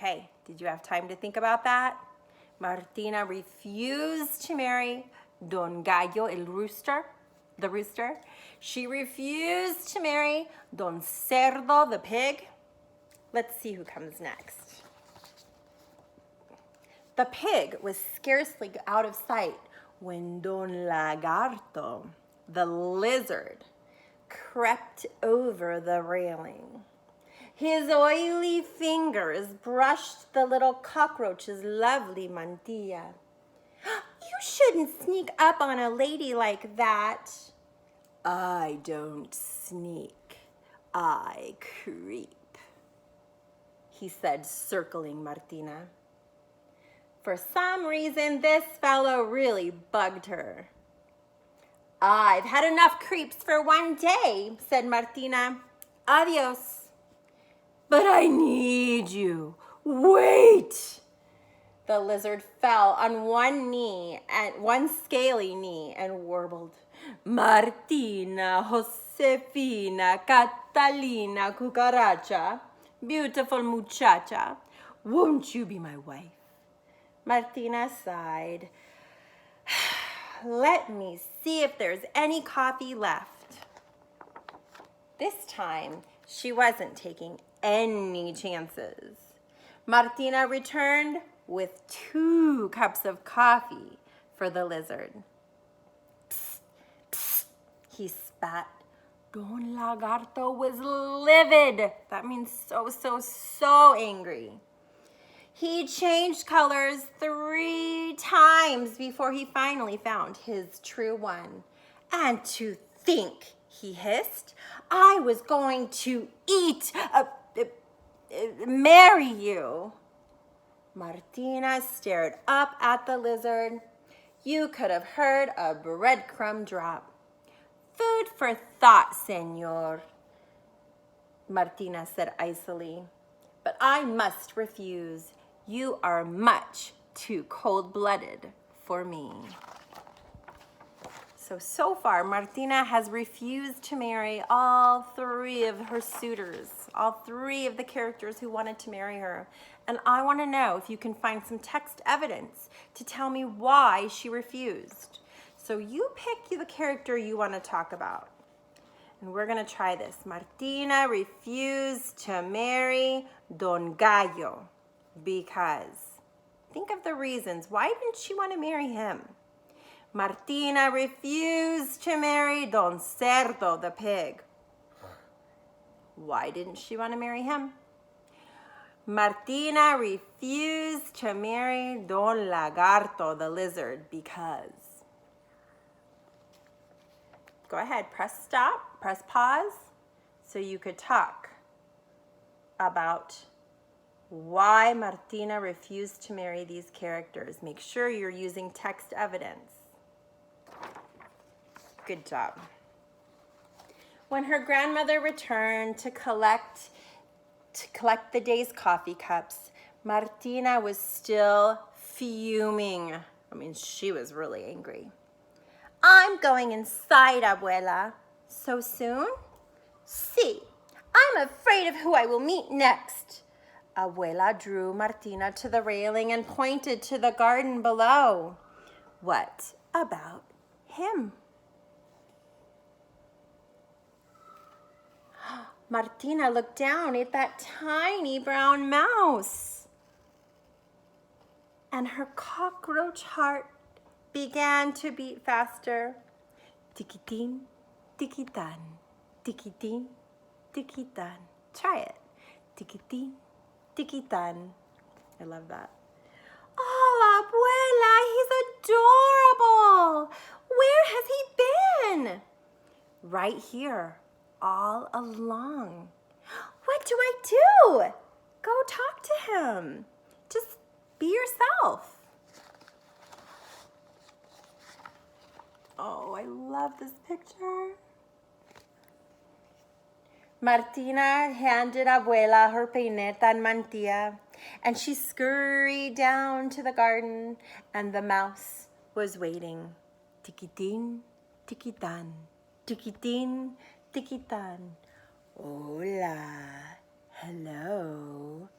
Okay, did you have time to think about that? Martina refused to marry Don Gallo, el rooster, the rooster. She refused to marry Don Cerdo, the pig. Let's see who comes next. The pig was scarcely out of sight when Don Lagarto, the lizard, crept over the railing. His oily fingers brushed the little cockroach's lovely mantilla. You shouldn't sneak up on a lady like that. I don't sneak, I creep, he said, circling Martina. For some reason, this fellow really bugged her. I've had enough creeps for one day, said Martina. Adios. But I need you. Wait. The lizard fell on one knee and one scaly knee and warbled. Martina, Josefina, Catalina, Cucaracha, beautiful muchacha, won't you be my wife? Martina sighed. Let me see if there's any coffee left. This time, she wasn't taking any chances. Martina returned with 2 cups of coffee for the lizard. Psst, psst, he spat. Don Lagarto was livid. That means so angry. He changed colors 3 times before he finally found his true one. And to think, he hissed, I was going to marry you. Martina stared up at the lizard. You could have heard a breadcrumb drop. Food for thought, senor, Martina said icily. But I must refuse. You are much too cold-blooded for me. So far, Martina has refused to marry all 3 of her suitors, all 3 of the characters who wanted to marry her. And I want to know if you can find some text evidence to tell me why she refused. So you pick the character you want to talk about. And we're going to try this. Martina refused to marry Don Gallo because, think of the reasons. Why didn't she want to marry him? Martina refused to marry Don Cerdo, the pig. Why didn't she want to marry him? Martina refused to marry Don Lagarto, the lizard, because. Go ahead, press stop, press pause, so you could talk about why Martina refused to marry these characters. Make sure you're using text evidence. Good job. When her grandmother returned to collect the day's coffee cups, Martina was still fuming. I mean, she was really angry. I'm going inside, Abuela. So soon? See, I'm afraid of who I will meet next. Abuela drew Martina to the railing and pointed to the garden below. What about him? Martina looked down at that tiny brown mouse. And her cockroach heart began to beat faster. Tikitin, tikitan, tikitin, tikitan. Try it. Tikitin, tikitan. I love that. Oh, Abuela, he's adorable. Where has he been? Right here, all along. What do I do? Go talk to him. Just be yourself. Oh, I love this picture. Martina handed Abuela her peineta and mantilla, and she scurried down to the garden, and the mouse was waiting. Tikitin, tikitan, tikitin, tikitan. Hola, hello.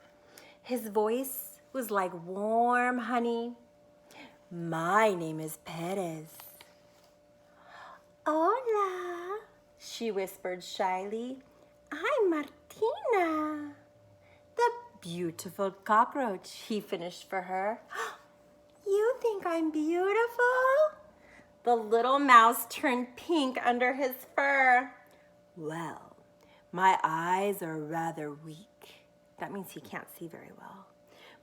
His voice was like warm honey. My name is Perez. Hola, she whispered shyly. I'm Martina, the beautiful cockroach, he finished for her. You think I'm beautiful? The little mouse turned pink under his fur. Well, my eyes are rather weak. That means he can't see very well.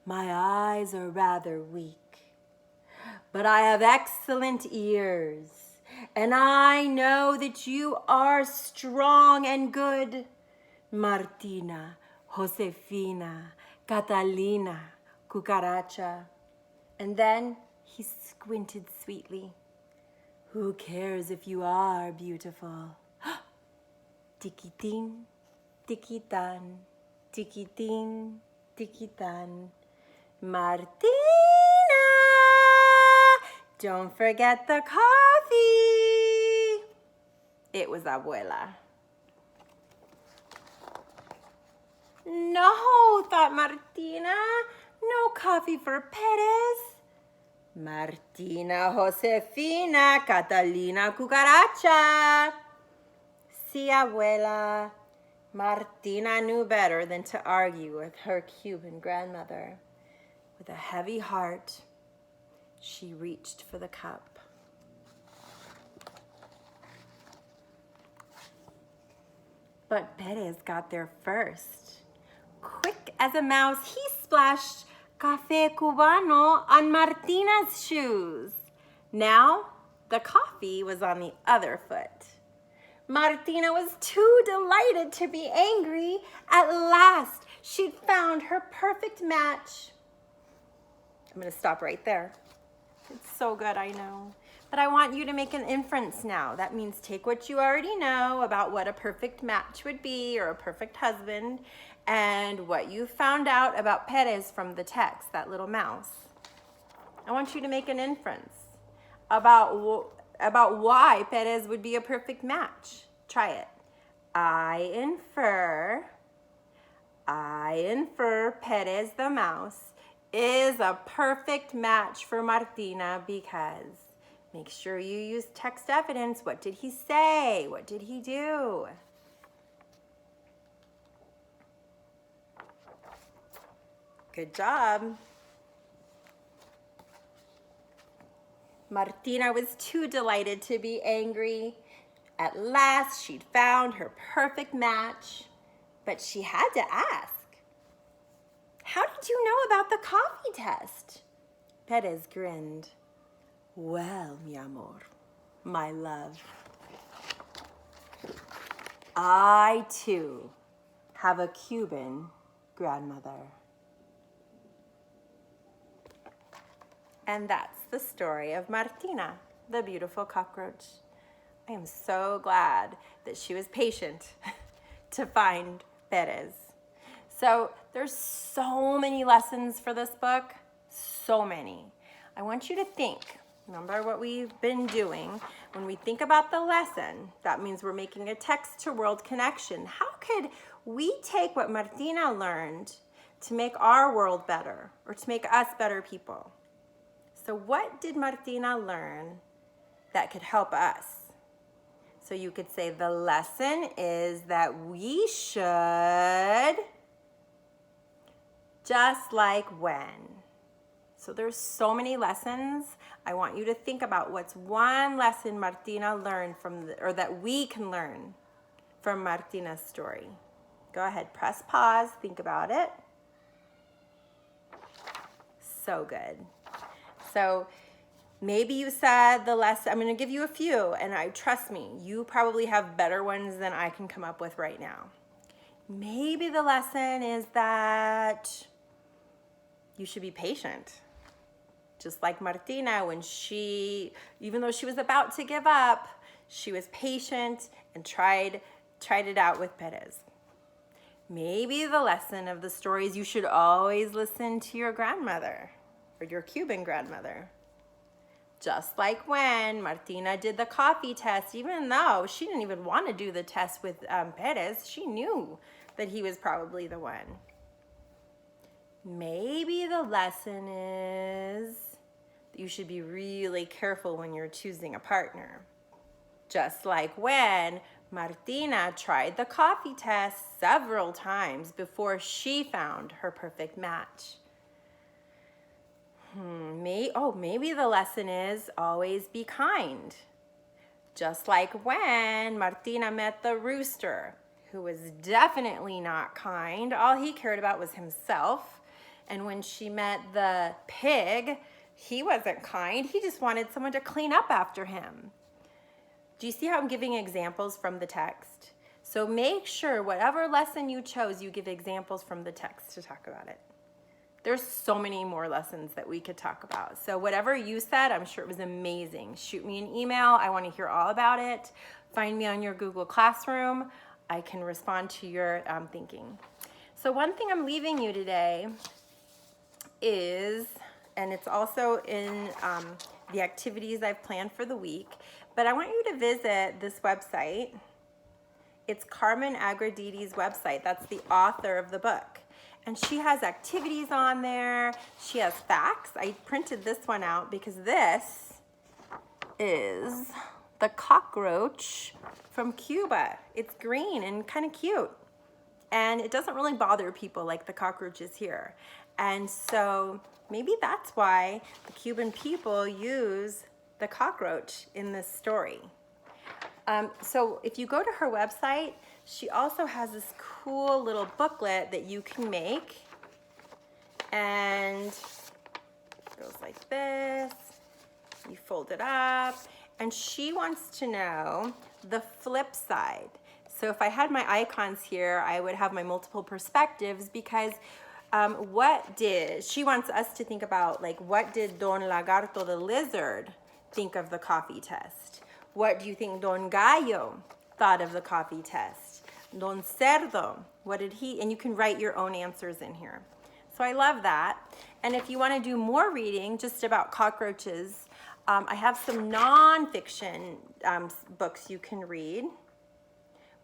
My eyes are rather weak. But I have excellent ears, and I know that you are strong and good. Martina, Josefina, Catalina, Cucaracha. And then he squinted sweetly. Who cares if you are beautiful? Tiquitin, tiquitan, tiquitin, tiquitan. Martina, don't forget the coffee. It was Abuela. No, thought Martina, no coffee for Perez. Martina, Josefina, Catalina, Cucaracha. Si, Abuela. Martina knew better than to argue with her Cuban grandmother. With a heavy heart, she reached for the cup. But Perez got there first. Quick as a mouse, he splashed Café Cubano on Martina's shoes. Now, the coffee was on the other foot. Martina was too delighted to be angry. At last, she'd found her perfect match. I'm going to stop right there. It's so good, I know. But I want you to make an inference now. That means take what you already know about what a perfect match would be or a perfect husband and what you found out about Perez from the text, that little mouse. I want you to make an inference about why Perez would be a perfect match. Try it. I infer Perez the mouse is a perfect match for Martina because make sure you use text evidence. What did he say? What did he do? Good job. Martina was too delighted to be angry. At last, she'd found her perfect match, but she had to ask, how did you know about the coffee test? Perez grinned. Well, mi amor, my love, I too have a Cuban grandmother. And that's the story of Martina, the beautiful cockroach. I am so glad that she was patient to find Perez. So there's so many lessons for this book, so many. I want you to think, remember what we've been doing. When we think about the lesson, that means we're making a text-to-world connection. How could we take what Martina learned to make our world better or to make us better people? So what did Martina learn that could help us? So you could say the lesson is that we should just like when. So there's so many lessons. I want you to think about what's one lesson Martina learned or that we can learn from Martina's story. Go ahead, press pause, think about it. So good. So maybe you said the lesson, I'm going to give you a few, and trust me, you probably have better ones than I can come up with right now. Maybe the lesson is that you should be patient. Just like Martina, even though she was about to give up, she was patient and tried it out with Perez. Maybe the lesson of the story is you should always listen to your grandmother or your Cuban grandmother. Just like when Martina did the coffee test, even though she didn't even want to do the test with Perez, she knew that he was probably the one. maybe the lesson is that you should be really careful when you're choosing a partner. Just like when Martina tried the coffee test several times before she found her perfect match. Maybe the lesson is always be kind. Just like when Martina met the rooster, who was definitely not kind. All he cared about was himself. And when she met the pig, he wasn't kind. He just wanted someone to clean up after him. Do you see how I'm giving examples from the text? So make sure whatever lesson you chose, you give examples from the text to talk about it. There's so many more lessons that we could talk about. So whatever you said, I'm sure it was amazing. Shoot me an email. I want to hear all about it. Find me on your Google Classroom. I can respond to your thinking. So one thing I'm leaving you today is, and it's also in the activities I've planned for the week, but I want you to visit this website. It's Carmen Agredidi's website. That's the author of the book. And she has activities on there. She has facts. I printed this one out because this is the cockroach from Cuba. It's green and kind of cute. And it doesn't really bother people like the cockroaches here. And so maybe that's why the Cuban people use the cockroach in this story. So if you go to her website, she also has this cool little booklet that you can make. And it goes like this. You fold it up. And she wants to know the flip side. So if I had my icons here, I would have my multiple perspectives because she wants us to think about, like, what did Don Lagarto the lizard think of the coffee test? What do you think Don Gallo thought of the coffee test? Don Cerdo, what did he, and you can write your own answers in here. So I love that. And if you want to do more reading just about cockroaches, I have some nonfiction books you can read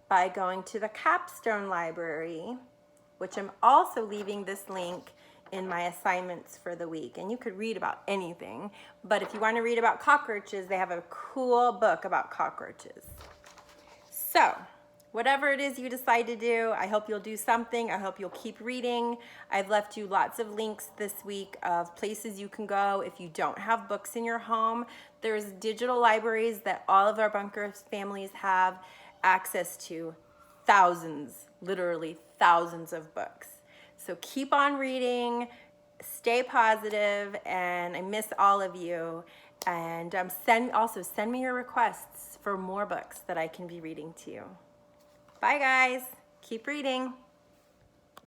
by going to the Capstone Library, which I'm also leaving this link in my assignments for the week. And you could read about anything, but if you want to read about cockroaches, they have a cool book about cockroaches. So whatever it is you decide to do, I hope you'll do something. I hope you'll keep reading. I've left you lots of links this week of places you can go if you don't have books in your home. There's digital libraries that all of our bunker families have access to, thousands, literally thousands of books. So keep on reading, stay positive, and I miss all of you. And send me your requests for more books that I can be reading to you. Bye guys, keep reading.